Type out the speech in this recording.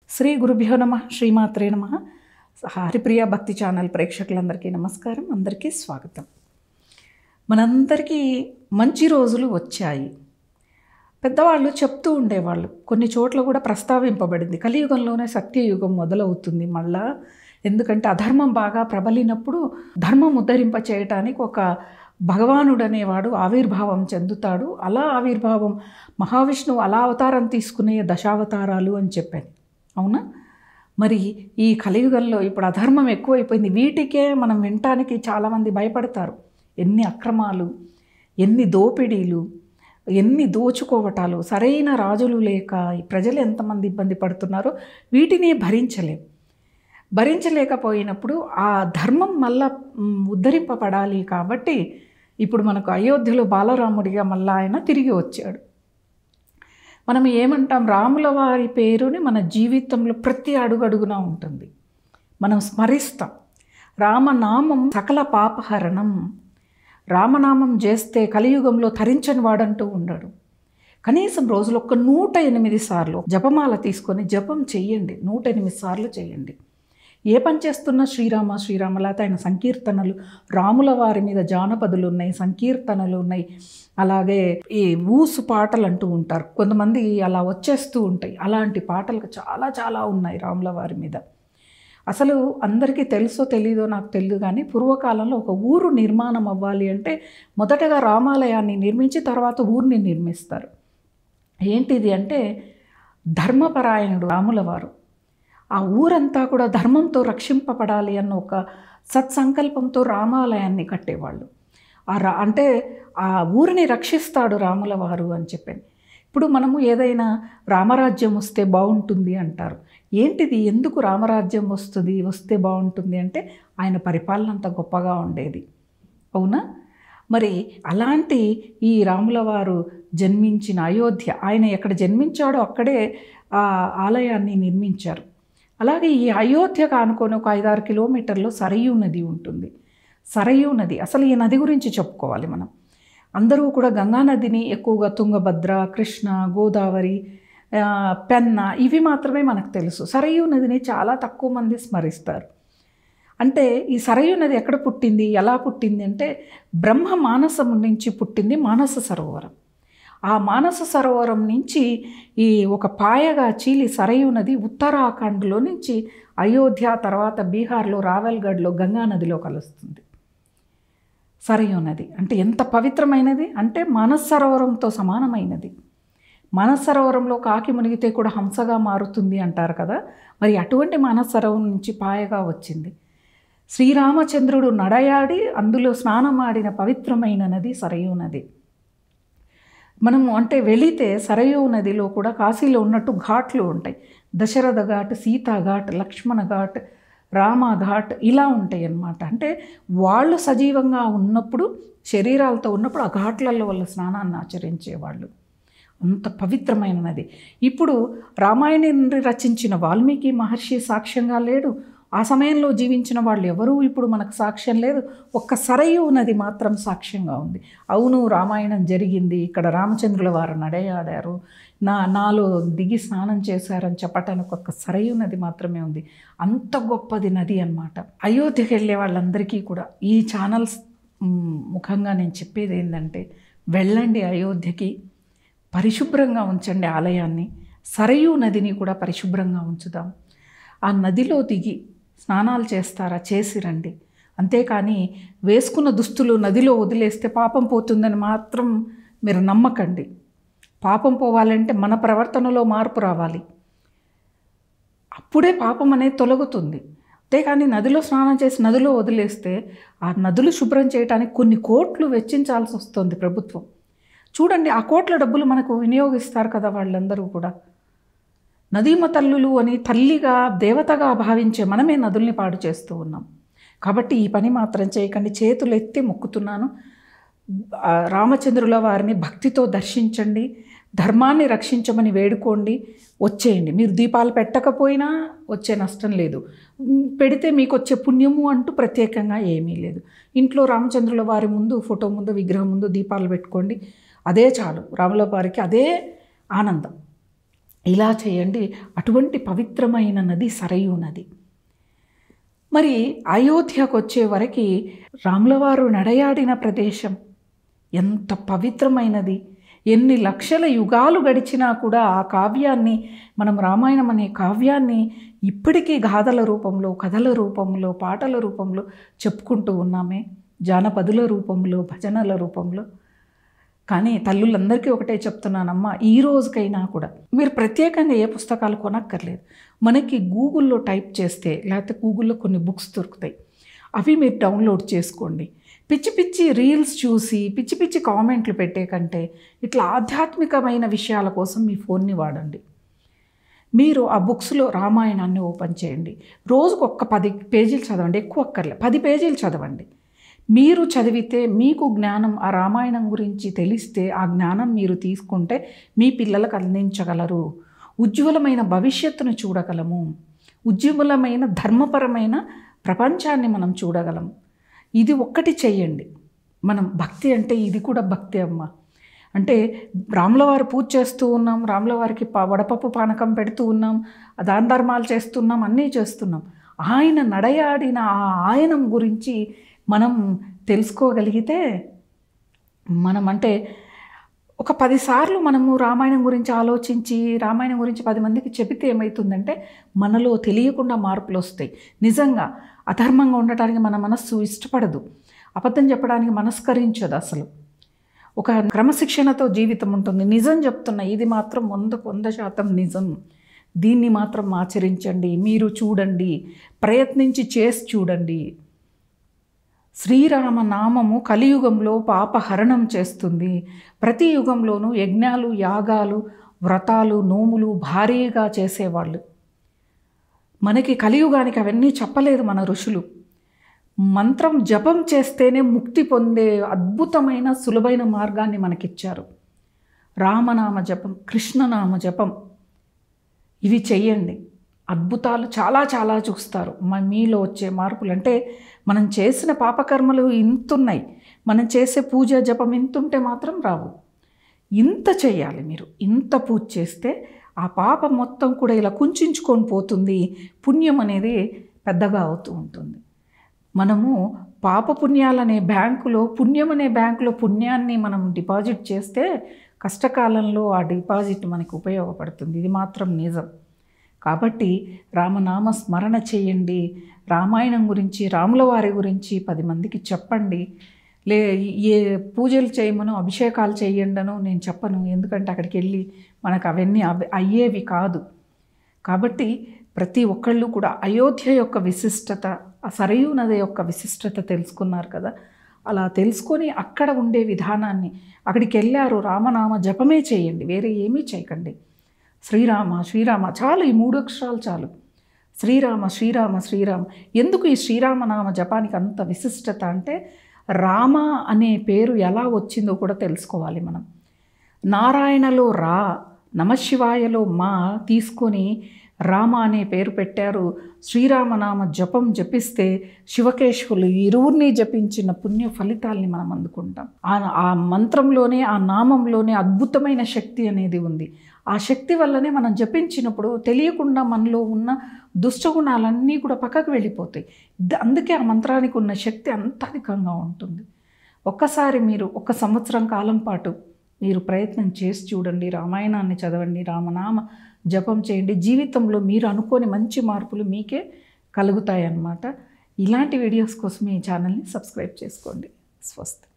శ్రీ గురుభ్యో నమః శ్రీమాత్రే నమః. హరిప్రియ భక్తి ఛానల్ ప్రేక్షకులందరికీ నమస్కారం, అందరికీ స్వాగతం. మనందరికీ మంచి రోజులు వచ్చాయి. పెద్దవాళ్ళు చెప్తూ ఉండేవాళ్ళు, కొన్ని చోట్ల కూడా ప్రస్తావింపబడింది, కలియుగంలోనే సత్యయుగం మొదలవుతుంది మళ్ళా. ఎందుకంటే అధర్మం బాగా ప్రబలినప్పుడు ధర్మం ఉద్ధరింప చేయటానికి ఒక భగవానుడు అనేవాడు ఆవిర్భావం చెందుతాడు. అలా ఆవిర్భావం మహావిష్ణువు అలా అవతారం తీసుకునే దశావతారాలు అని చెప్పాను, అవునా? మరి ఈ కలియుగంలో ఇప్పుడు అధర్మం ఎక్కువైపోయింది. వీటికే మనం వినటానికి చాలామంది భయపడతారు. ఎన్ని అక్రమాలు, ఎన్ని దోపిడీలు, ఎన్ని దోచుకోవటాలు, సరైన రాజులు లేక ప్రజలు ఎంతమంది ఇబ్బంది పడుతున్నారో వీటిని భరించలేకపోయినప్పుడు ఆ ధర్మం మళ్ళా ఉద్ధరింపబడాలి. కాబట్టి ఇప్పుడు మనకు అయోధ్యలో బాలరాముడిగా మళ్ళా ఆయన తిరిగి వచ్చాడు. మనం ఏమంటాం, రాముల వారి పేరుని మన జీవితంలో ప్రతి అడుగడుగున ఉంటుంది, మనం స్మరిస్తాం. రామనామం సకల పాపహరణం. రామనామం చేస్తే కలియుగంలో తరించని వాడంటూ ఉండడు. కనీసం రోజులో 108 సార్లు జపమాల తీసుకొని జపం చెయ్యండి, 108 సార్లు చేయండి. ఏ పని చేస్తున్నా శ్రీరామ శ్రీరామ, లేకపోతే ఆయన సంకీర్తనలు, రాముల వారి మీద జానపదులు ఉన్నాయి, సంకీర్తనలు ఉన్నాయి. అలాగే ఈ ఊసు పాటలు అంటూ ఉంటారు కొంతమంది, అలా వచ్చేస్తూ ఉంటాయి. అలాంటి పాటలు చాలా చాలా ఉన్నాయి రాముల వారి మీద. అసలు అందరికీ తెలుసో తెలీదో నాకు తెలియదు, కానీ పూర్వకాలంలో ఒక ఊరు నిర్మాణం అవ్వాలి అంటే మొదటగా రామాలయాన్ని నిర్మించి తర్వాత ఊరిని నిర్మిస్తారు. ఏంటిది అంటే ధర్మపరాయణుడు రాముల వారు. ఆ ఊరంతా కూడా ధర్మంతో రక్షింపబడాలి అన్న ఒక సత్సంకల్పంతో రామాలయాన్ని కట్టేవాళ్ళు. అంటే ఆ ఊరిని రక్షిస్తాడు రాముల వారు అని చెప్పాను. ఇప్పుడు మనము ఏదైనా రామరాజ్యం వస్తే బాగుంటుంది అంటారు. ఏంటిది, ఎందుకు రామరాజ్యం వస్తే బాగుంటుంది అంటే ఆయన పరిపాలన అంత గొప్పగా ఉండేది, అవునా? మరి అలాంటి ఈ రాముల వారు జన్మించిన అయోధ్య, ఆయన ఎక్కడ జన్మించాడో అక్కడే ఆ ఆలయాన్ని నిర్మించారు. అలాగే ఈ అయోధ్యకు ఆనుకొని ఒక 5-6 కిలోమీటర్లో సరయూ నది ఉంటుంది. సరయూ నది, అసలు ఈ నది గురించి చెప్పుకోవాలి మనం. అందరూ కూడా గంగా నదిని ఎక్కువగా తుంగభద్ర, కృష్ణ, గోదావరి, పెన్న ఇవి మాత్రమే మనకు తెలుసు. సరయూ నదిని చాలా తక్కువ మంది స్మరిస్తారు. అంటే ఈ సరయూ నది ఎక్కడ పుట్టింది, ఎలా పుట్టింది అంటే బ్రహ్మ మానసం నుంచి పుట్టింది మానస సరోవరం. ఆ మానస సరోవరం నుంచి ఈ ఒక పాయగా చీలి సరయూ నది ఉత్తరాఖండ్లో నుంచి అయోధ్య, తర్వాత బీహార్లో రావెల్గఢ్లో గంగా నదిలో కలుస్తుంది. సరయూ నది అంటే ఎంత పవిత్రమైనది అంటే మానస సరోవరంతో సమానమైనది. మానస సరోవరంలో కాకి మునిగితే కూడా హంసగా మారుతుంది అంటారు కదా. మరి అటువంటి మానస సరోవరం నుంచి పాయగా వచ్చింది. శ్రీరామచంద్రుడు నడయాడి అందులో స్నానమాడిన పవిత్రమైన నది సరయూ నది. మనము అంటే వెళితే సరయూ నదిలో కూడా కాశీలో ఉన్నట్టు ఘాట్లు ఉంటాయి. దశరథ ఘాట్, సీతా ఘాట్, లక్ష్మణ ఘాట్, రామ ఘాట్ ఇలా ఉంటాయి అన్నమాట. అంటే వాళ్ళు సజీవంగా ఉన్నప్పుడు, శరీరాలతో ఉన్నప్పుడు ఆ ఘాట్లలో వాళ్ళ స్నానాన్ని ఆచరించేవాళ్ళు. అంత పవిత్రమైన నది. ఇప్పుడు రామాయణాన్ని రచించిన వాల్మీకి మహర్షి సాక్ష్యంగా లేడు. ఆ సమయంలో జీవించిన వాళ్ళు ఎవరూ ఇప్పుడు మనకు సాక్ష్యం లేదు. ఒక్క సరయూ నది మాత్రం సాక్ష్యంగా ఉంది. అవును, రామాయణం జరిగింది, ఇక్కడ రామచంద్రుల వారు నడయాడారు, నాలో దిగి స్నానం చేశారని చెప్పటానికి ఒక్క సరయూ నది మాత్రమే ఉంది. అంత గొప్పది నది అన్నమాట. అయోధ్యకి వెళ్ళే వాళ్ళందరికీ కూడా ఈ ఛానల్స్ ముఖంగా నేను చెప్పేది ఏంటంటే, వెళ్ళండి అయోధ్యకి, పరిశుభ్రంగా ఉంచండి ఆలయాన్ని, సరయూ నదిని కూడా పరిశుభ్రంగా ఉంచుదాం. ఆ నదిలో దిగి స్నానాలు చేస్తారా, చేసి రండి. అంతేకాని వేసుకున్న దుస్తులు నదిలో వదిలేస్తే పాపం పోతుందని మాత్రం మీరు నమ్మకండి. పాపం పోవాలంటే మన ప్రవర్తనలో మార్పు రావాలి, అప్పుడే పాపం అనేది తొలగుతుంది. అంతేకాని నదిలో స్నానం చేసి నదిలో వదిలేస్తే ఆ నదులు శుభ్రం చేయడానికి కొన్ని కోట్లు వెచ్చించాల్సి వస్తుంది ప్రభుత్వం. చూడండి, ఆ కోట్ల డబ్బులు మనకు వినియోగిస్తారు కదా వాళ్ళందరూ కూడా. నదీమ తల్లులు అని తల్లిగా, దేవతగా భావించే మనమే నదుల్ని పాడు చేస్తూ ఉన్నాం. కాబట్టి ఈ పని మాత్రం చేయకండి. చేతులు ఎత్తి మొక్కుతున్నాను, రామచంద్రుల వారిని భక్తితో దర్శించండి, ధర్మాన్ని రక్షించమని వేడుకోండి, వచ్చేయండి. మీరు దీపాలు పెట్టకపోయినా వచ్చే నష్టం లేదు, పెడితే మీకు వచ్చే పుణ్యము అంటూ ప్రత్యేకంగా ఏమీ లేదు. ఇంట్లో రామచంద్రుల వారి ముందు, ఫోటో ముందు, విగ్రహం ముందు దీపాలు పెట్టుకోండి, అదే చాలు. రాముల వారికి అదే ఆనందం. ఇలా చేయండి. అటువంటి పవిత్రమైన నది సరయూ నది. మరి అయోధ్యకు వచ్చే వరకు రాములవారు నడయాడిన ప్రదేశం ఎంత పవిత్రమైనది. ఎన్ని లక్షల యుగాలు గడిచినా కూడా ఆ కావ్యాన్ని, మనం రామాయణం అనే కావ్యాన్ని ఇప్పటికీ గాథల రూపంలో, కథల రూపంలో, పాటల రూపంలో చెప్పుకుంటూ ఉన్నామే, జానపదుల రూపంలో, భజనల రూపంలో. కానీ తల్లులందరికీ ఒకటే చెప్తున్నానమ్మా, ఈ రోజుకైనా కూడా మీరు ప్రత్యేకంగా ఏ పుస్తకాలు కొనక్కర్లేదు. మనకి గూగుల్లో టైప్ చేస్తే, లేకపోతే గూగుల్లో కొన్ని బుక్స్ దొరుకుతాయి, అవి మీరు డౌన్లోడ్ చేసుకోండి. పిచ్చి పిచ్చి రీల్స్ చూసి పిచ్చి పిచ్చి కామెంట్లు పెట్టే కంటే ఇట్లా ఆధ్యాత్మికమైన విషయాల కోసం మీ ఫోన్ని వాడండి. మీరు ఆ బుక్స్లో రామాయణాన్ని ఓపెన్ చేయండి. రోజుకు ఒక్క 10 పేజీలు చదవండి, ఎక్కువ అక్కర్లే, 10 పేజీలు చదవండి. మీరు చదివితే మీకు జ్ఞానం, ఆ రామాయణం గురించి తెలిస్తే ఆ జ్ఞానం మీరు తీసుకుంటే మీ పిల్లలకు అందించగలరు. ఉజ్వలమైన భవిష్యత్తును చూడగలము. ఉజ్వలమైన ధర్మపరమైన ప్రపంచాన్ని మనం చూడగలం. ఇది ఒక్కటి చెయ్యండి. మనం భక్తి అంటే ఇది కూడా భక్తి అమ్మ. అంటే రాములవారు పూజ చేస్తూ ఉన్నాం, రాములవారికి వడపప్పు పానకం పెడుతూ ఉన్నాం, దాన ధర్మాలు చేస్తున్నాం, అన్నీ చేస్తున్నాం. ఆయన నడయాడిన ఆ ఆయనం గురించి మనం తెలుసుకోగలిగితే, మనం అంటే ఒక 10 సార్లు మనము రామాయణం గురించి ఆలోచించి రామాయణం గురించి 10 మందికి చెబితే ఏమవుతుందంటే మనలో తెలియకుండా మార్పులు వస్తాయి. నిజంగా అధర్మంగా ఉండటానికి మన మనస్సు ఇష్టపడదు, అబద్ధం చెప్పడానికి మనస్కరించదు. అసలు ఒక క్రమశిక్షణతో జీవితం ఉంటుంది. నిజం చెప్తున్నా, ఇది మాత్రం 100% నిజం. దీన్ని మాత్రం ఆచరించండి. మీరు చూడండి, ప్రయత్నించి చేసి చూడండి. శ్రీరామ నామము కలియుగంలో పాపహరణం చేస్తుంది. ప్రతి యుగంలోనూ యజ్ఞాలు, యాగాలు, వ్రతాలు, నోములు భారీగా చేసేవాళ్ళు. మనకి కలియుగానికి అవన్నీ చెప్పలేదు మన ఋషులు. మంత్రం జపం చేస్తేనే ముక్తి పొందే అద్భుతమైన సులభమైన మార్గాన్ని మనకిచ్చారు. రామనామ జపం, కృష్ణనామ జపం, ఇవి చెయ్యండి. అద్భుతాలు చాలా చాలా చూస్తారు. మీలో వచ్చే మార్పులు అంటే మనం చేసిన పాపకర్మలు ఇంతున్నాయి, మనం చేసే పూజ జపం ఇంతుంటే మాత్రం రావు. ఇంత చేయాలి మీరు. ఇంత పూజ చేస్తే ఆ పాపం మొత్తం కూడా ఇలా కుంచుకొని పోతుంది. పుణ్యం అనేది పెద్దగా అవుతూ ఉంటుంది. మనము పాపపుణ్యాలనే బ్యాంకులో, పుణ్యం అనే బ్యాంకులో పుణ్యాన్ని మనం డిపాజిట్ చేస్తే కష్టకాలంలో ఆ డిపాజిట్ మనకు ఉపయోగపడుతుంది. ఇది మాత్రం నిజం. కాబట్టి రామనామ స్మరణ చేయండి. రామాయణం గురించి, రాముల వారి గురించి 10 మందికి చెప్పండి. ఏ పూజలు చేయమనో, అభిషేకాలు చేయండనో నేను చెప్పను. ఎందుకంటే అక్కడికి వెళ్ళి మనకు అవన్నీ అయ్యేవి కాదు. కాబట్టి ప్రతి ఒక్కళ్ళు కూడా అయోధ్య యొక్క విశిష్టత, ఆ సరయూ నది యొక్క విశిష్టత తెలుసుకున్నారు కదా. అలా తెలుసుకొని అక్కడ ఉండే విధానాన్ని, అక్కడికి వెళ్ళారు, రామనామ జపమే చేయండి, వేరే ఏమీ చేయకండి. శ్రీరామ శ్రీరామ చాలు, ఈ 3 అక్షరాలు చాలు. శ్రీరామ శ్రీరామ శ్రీరామ. ఎందుకు ఈ శ్రీరామనామ జపానికి అంత విశిష్టత అంటే, రామ అనే పేరు ఎలా వచ్చిందో కూడా తెలుసుకోవాలి మనం. నారాయణలో రా, నమశివాయలో మా తీసుకొని రామ అనే పేరు పెట్టారు. శ్రీరామనామ జపం జపిస్తే శివకేశవులు ఇరువురిని జపించిన పుణ్య ఫలితాల్ని మనం అందుకుంటాం. ఆ మంత్రంలోనే, ఆ నామంలోనే అద్భుతమైన శక్తి అనేది ఉంది. ఆ శక్తి వల్లనే మనం జపించినప్పుడు తెలియకుండా మనలో ఉన్న దుష్టగుణాలన్నీ కూడా పక్కకు వెళ్ళిపోతాయి. అందుకే ఆ మంత్రానికి ఉన్న శక్తి అంత అధికంగా ఉంటుంది. ఒక్కసారి మీరు 1 సంవత్సరం కాలం పాటు మీరు ప్రయత్నం చేసి చూడండి. రామాయణాన్ని చదవండి, రామనామ జపం చేయండి. జీవితంలో మీరు అనుకోని మంచి మార్పులు మీకే కలుగుతాయన్నమాట. ఇలాంటి వీడియోస్ కోసం ఈ ఛానల్ని సబ్స్క్రైబ్ చేసుకోండి. స్వస్తి.